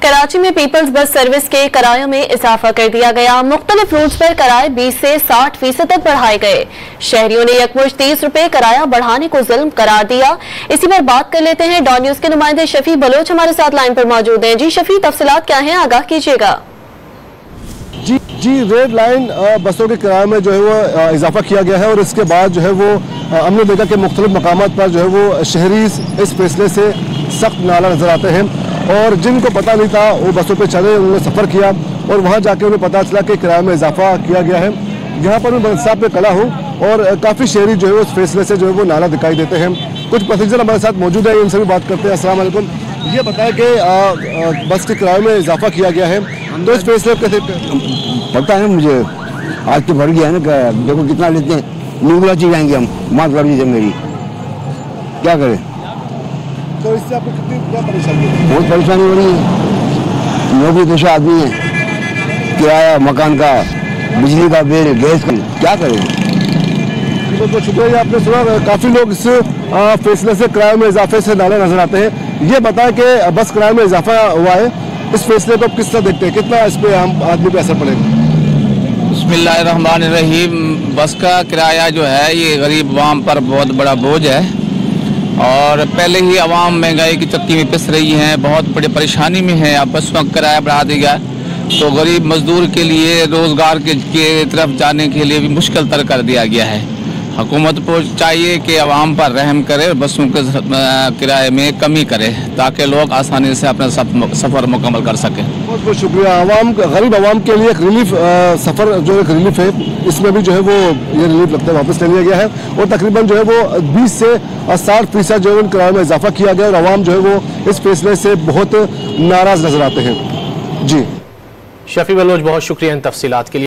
कराची में peoples bus service के किरायों में इजाफा कर दिया गया। मुख्तलिफ रूट्स पर किराए 20 से 60% तक बढ़ाए गए। शहरियों ने यकमुश्त 30 रुपए किराया बढ़ाने को जुल्म करार दिया। इसी पर बात कर लेते हैं। डॉन न्यूज के नुमाइंदे शफी बलोच हमारे साथ लाइन पर मौजूद हैं। जी शफी, तफसीलात क्या हैं, आगाह कीजिएगा। जी रेड लाइन बसों के किराए में जो है वो इजाफा किया गया है और इसके बाद जो है वो हमने देखा कि मुख्तलिफ मकामात पर जो है वो शहरी इस फैसले से सख्त नाला नजर आते हैं और जिनको पता नहीं था वो बसों पे चले, उन्होंने सफ़र किया और वहाँ जाके उन्हें पता चला कि किराए में इजाफा किया गया है। यहाँ पर मैं बंसाब पे खड़ा हूँ और काफ़ी शहरी जो है उस फैसले से जो है वो नाला दिखाई देते हैं। कुछ पैसेंजर हमारे साथ मौजूद है, इनसे भी बात करते हैं। अस्सलाम वालेकुम। ये बताया कि बस के किराए में इजाफा किया गया है, तो इस फैसले कैसे पता है मुझे, आज तो बढ़ गया है ना। देखो कितना लेते हैं, निगुला चीज जाएंगे हम, मात लड़ लीजिए मेरी, क्या करें। तो इससे आपको कितनी क्या परेशानी है? बहुत परेशानी हो रही है। नौकरी पेशा आदमी है, किराया, मकान का, बिजली का बिल, गैस का, क्या करें। तो शुक्रिया। आपने सुना काफ़ी लोग इस फैसले से किराए में इजाफे से नाले नजर आते हैं। ये बताएं कि बस किराए में इजाफा हुआ है, इस फैसले को किस तरह देखते हैं, कितना इस पे आम आदमी पे असर पड़ेगा? बिस्मिल्लाहिर्रहमानिर्रहीम। बस का किराया जो है ये गरीब अवाम पर बहुत बड़ा बोझ है और पहले ही अवाम महंगाई की चक्की में पिस रही हैं, बहुत बड़ी परेशानी में है। अब बसों का किराया बढ़ा दिया तो गरीब मजदूर के लिए रोज़गार के तरफ जाने के लिए भी मुश्किल तर कर दिया गया है। हुकूमत को चाहिए कि अवाम पर रहम करे, बसों के किराए में कमी करे ताकि लोग आसानी से अपना सफ़र मुकम्मल कर सकें। बहुत बहुत शुक्रिया। गरीब आवाम के लिए एक रिलीफ सफ़र जो एक रिलीफ है, इसमें भी जो है वो ये रिलीफ लगता है वापस ले लिया गया है और तकरीबन जो है वो 20 से 60% जो है उन किराए में इजाफा किया गया और आवाम जो है वो इस फैसले से बहुत नाराज नजर आते हैं। जी शफी बलोच, बहुत शुक्रिया इन तफसीलात के लिए।